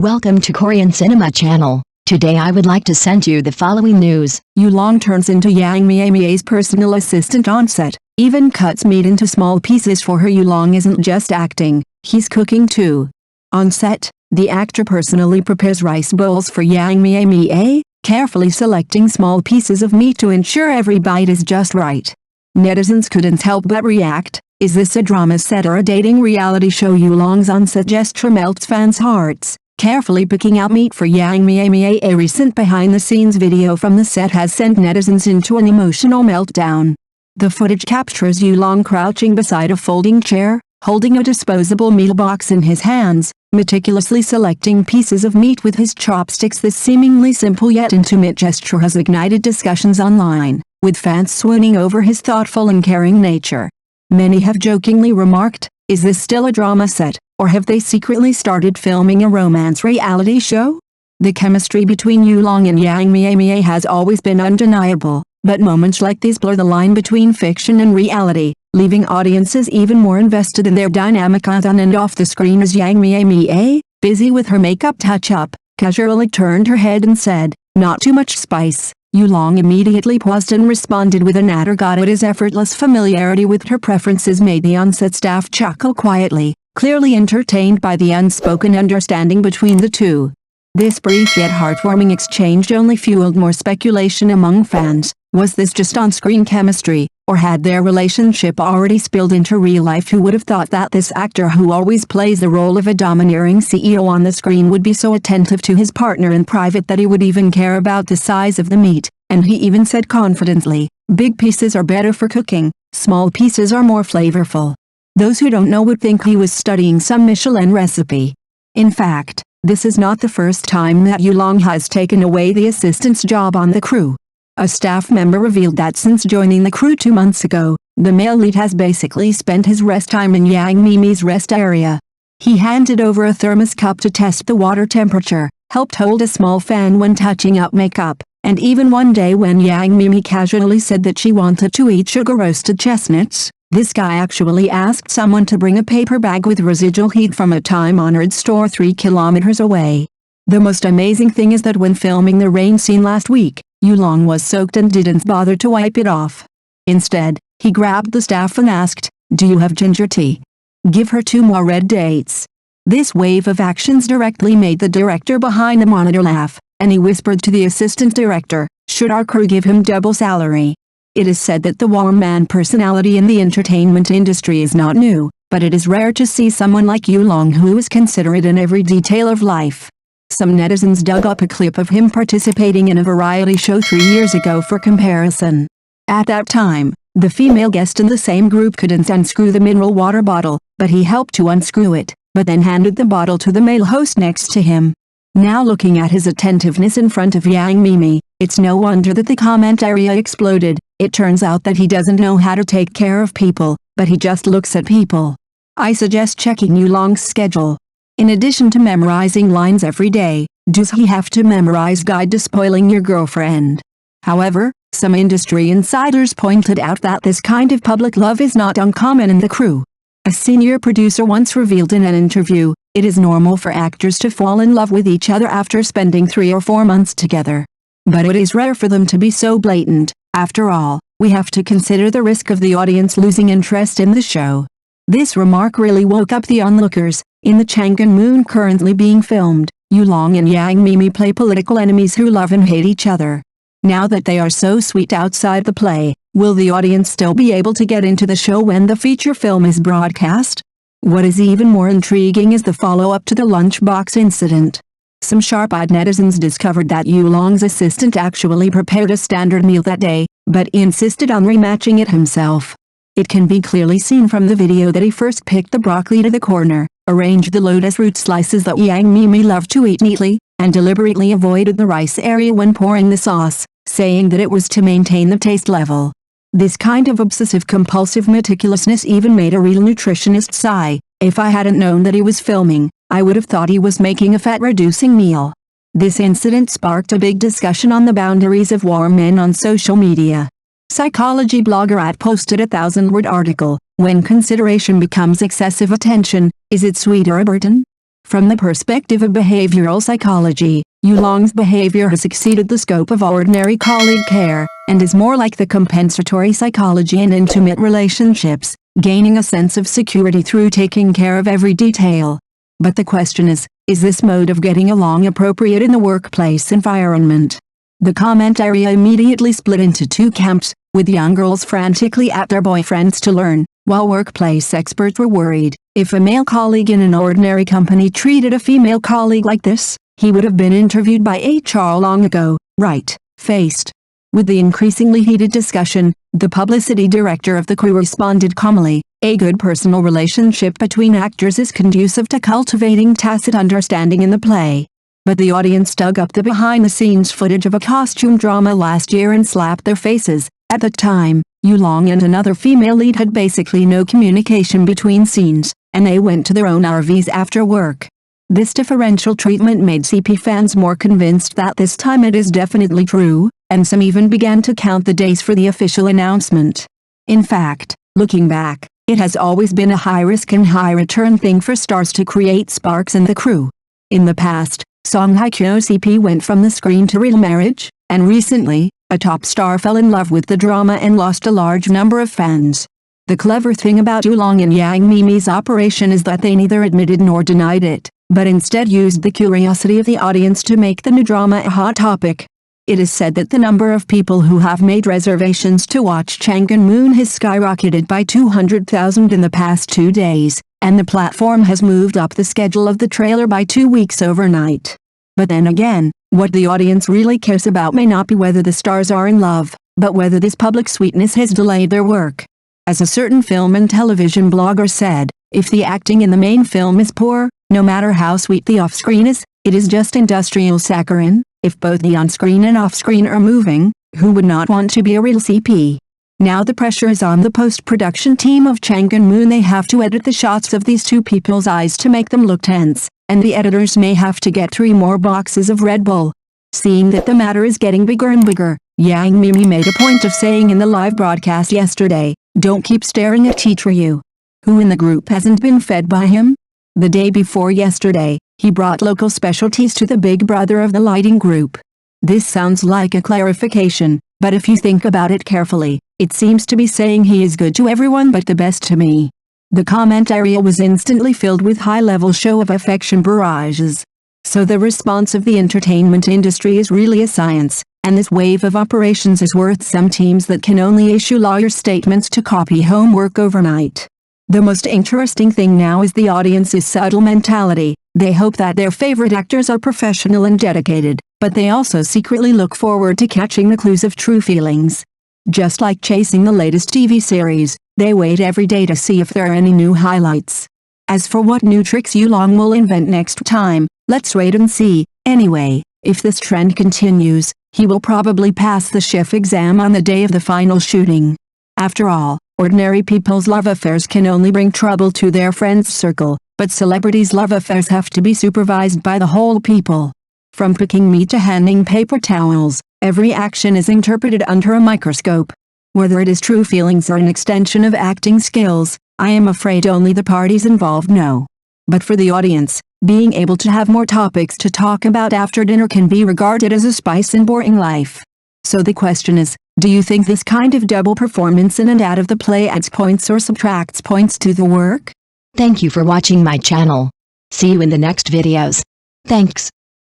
Welcome to Korean Cinema Channel. Today I would like to send you the following news. Yulong turns into Yang Miemie's personal assistant on set, even cuts meat into small pieces for her. Yulong isn't just acting, he's cooking too. On set, the actor personally prepares rice bowls for Yang Miemie, carefully selecting small pieces of meat to ensure every bite is just right. Netizens couldn't help but react. Is this a drama set or a dating reality show? Yulong's on-set gesture melts fans' hearts. Carefully picking out meat for Yang Miemie. A recent behind-the-scenes video from the set has sent netizens into an emotional meltdown. The footage captures Yulong crouching beside a folding chair, holding a disposable meal box in his hands, meticulously selecting pieces of meat with his chopsticks. This seemingly simple yet intimate gesture has ignited discussions online, with fans swooning over his thoughtful and caring nature. Many have jokingly remarked, is this still a drama set, or have they secretly started filming a romance reality show? The chemistry between Yulong and Yang Miemie has always been undeniable, but moments like these blur the line between fiction and reality, leaving audiences even more invested in their dynamic on and off the screen. As Yang Miemie, busy with her makeup touch-up, casually turned her head and said, "Not too much spice." Yulong immediately paused and responded with an "It." His effortless familiarity with her preferences made the on-set staff chuckle quietly, clearly entertained by the unspoken understanding between the two. This brief yet heartwarming exchange only fueled more speculation among fans. Was this just on-screen chemistry, or had their relationship already spilled into real life? Who would have thought that this actor, who always plays the role of a domineering CEO on the screen, would be so attentive to his partner in private that he would even care about the size of the meat? And he even said confidently, "Big pieces are better for cooking, small pieces are more flavorful." Those who don't know would think he was studying some Michelin recipe. In fact, this is not the first time that Yulong has taken away the assistant's job on the crew. A staff member revealed that since joining the crew 2 months ago, the male lead has basically spent his rest time in Yang Miemie's rest area. He handed over a thermos cup to test the water temperature, helped hold a small fan when touching up makeup, and even one day when Yang Miemie casually said that she wanted to eat sugar-roasted chestnuts, this guy actually asked someone to bring a paper bag with residual heat from a time-honored store 3 kilometers away. The most amazing thing is that when filming the rain scene last week, Yulong was soaked and didn't bother to wipe it off. Instead, he grabbed the staff and asked, "Do you have ginger tea? Give her 2 more red dates." This wave of actions directly made the director behind the monitor laugh, and he whispered to the assistant director, "Should our crew give him double salary?" It is said that the warm man personality in the entertainment industry is not new, but it is rare to see someone like Yulong who is considerate in every detail of life. Some netizens dug up a clip of him participating in a variety show 3 years ago for comparison. At that time, the female guest in the same group couldn't unscrew the mineral water bottle, but he helped to unscrew it, but then handed the bottle to the male host next to him. Now looking at his attentiveness in front of Yang Miemie, it's no wonder that the comment area exploded. It turns out that he doesn't know how to take care of people, but he just looks at people. I suggest checking Yulong's schedule. In addition to memorizing lines every day, does he have to memorize Guide to Spoiling Your Girlfriend? However, some industry insiders pointed out that this kind of public love is not uncommon in the crew. A senior producer once revealed in an interview, it is normal for actors to fall in love with each other after spending 3 or 4 months together. But it is rare for them to be so blatant. After all, we have to consider the risk of the audience losing interest in the show. This remark really woke up the onlookers. In the Chang'an Moon currently being filmed, Yulong and Yang Miemie play political enemies who love and hate each other. Now that they are so sweet outside the play, will the audience still be able to get into the show when the feature film is broadcast? What is even more intriguing is the follow-up to the lunchbox incident. Some sharp-eyed netizens discovered that Yulong's assistant actually prepared a standard meal that day, but insisted on rematching it himself. It can be clearly seen from the video that he first picked the broccoli to the corner, arranged the lotus root slices that Yang Miemie loved to eat neatly, and deliberately avoided the rice area when pouring the sauce, saying that it was to maintain the taste level. This kind of obsessive-compulsive meticulousness even made a real nutritionist sigh. "If I hadn't known that he was filming, I would have thought he was making a fat-reducing meal." This incident sparked a big discussion on the boundaries of warm men on social media. Psychology blogger posted a 1,000-word article, "When consideration becomes excessive attention, is it sweet or a burden?" From the perspective of behavioral psychology, Yulong's behavior has exceeded the scope of ordinary colleague care, and is more like the compensatory psychology in intimate relationships, gaining a sense of security through taking care of every detail. But the question is this mode of getting along appropriate in the workplace environment? The comment area immediately split into two camps, with young girls frantically at their boyfriends to learn, while workplace experts were worried. If a male colleague in an ordinary company treated a female colleague like this, he would have been interviewed by HR long ago, right-faced. With the increasingly heated discussion, the publicity director of the crew responded calmly, "A good personal relationship between actors is conducive to cultivating tacit understanding in the play." But the audience dug up the behind-the-scenes footage of a costume drama last year and slapped their faces. At the time, Yulong and another female lead had basically no communication between scenes, and they went to their own RVs after work. This differential treatment made CP fans more convinced that this time it is definitely true, and some even began to count the days for the official announcement. In fact, looking back, it has always been a high-risk and high-return thing for stars to create sparks in the crew. In the past, Song Hye-kyo CP went from the screen to real marriage, and recently, a top star fell in love with the drama and lost a large number of fans. The clever thing about Yulong and Yang Miemie's operation is that they neither admitted nor denied it, but instead used the curiosity of the audience to make the new drama a hot topic. It is said that the number of people who have made reservations to watch Chang'eon Moon has skyrocketed by 200,000 in the past 2 days, and the platform has moved up the schedule of the trailer by 2 weeks overnight. But then again, what the audience really cares about may not be whether the stars are in love, but whether this public sweetness has delayed their work. As a certain film and television blogger said, if the acting in the main film is poor, no matter how sweet the off-screen is, it is just industrial saccharine. If both the on-screen and off-screen are moving, who would not want to be a real CP? Now the pressure is on the post-production team of Chang'eon Moon. They have to edit the shots of these two people's eyes to make them look tense, and the editors may have to get 3 more boxes of Red Bull. Seeing that the matter is getting bigger and bigger, Yang Miemie made a point of saying in the live broadcast yesterday, "Don't keep staring at Teacher Yu. Who in the group hasn't been fed by him?" The day before yesterday, he brought local specialties to the big brother of the lighting group. This sounds like a clarification, but if you think about it carefully, it seems to be saying he is good to everyone but the best to me. The comment area was instantly filled with high-level show of affection barrages. So the response of the entertainment industry is really a science, and this wave of operations is worth some teams that can only issue lawyer statements to copy homework overnight. The most interesting thing now is the audience's subtle mentality. They hope that their favorite actors are professional and dedicated, but they also secretly look forward to catching the clues of true feelings. Just like chasing the latest TV series, they wait every day to see if there are any new highlights. As for what new tricks Yulong will invent next time, let's wait and see. Anyway, if this trend continues, he will probably pass the chef exam on the day of the final shooting. After all, ordinary people's love affairs can only bring trouble to their friends' circle, but celebrities' love affairs have to be supervised by the whole people. From picking meat to handing paper towels, every action is interpreted under a microscope. Whether it is true feelings or an extension of acting skills, I am afraid only the parties involved know. But for the audience, being able to have more topics to talk about after dinner can be regarded as a spice in boring life. So the question is, do you think this kind of double performance in and out of the play adds points or subtracts points to the work? Thank you for watching my channel. See you in the next videos. Thanks.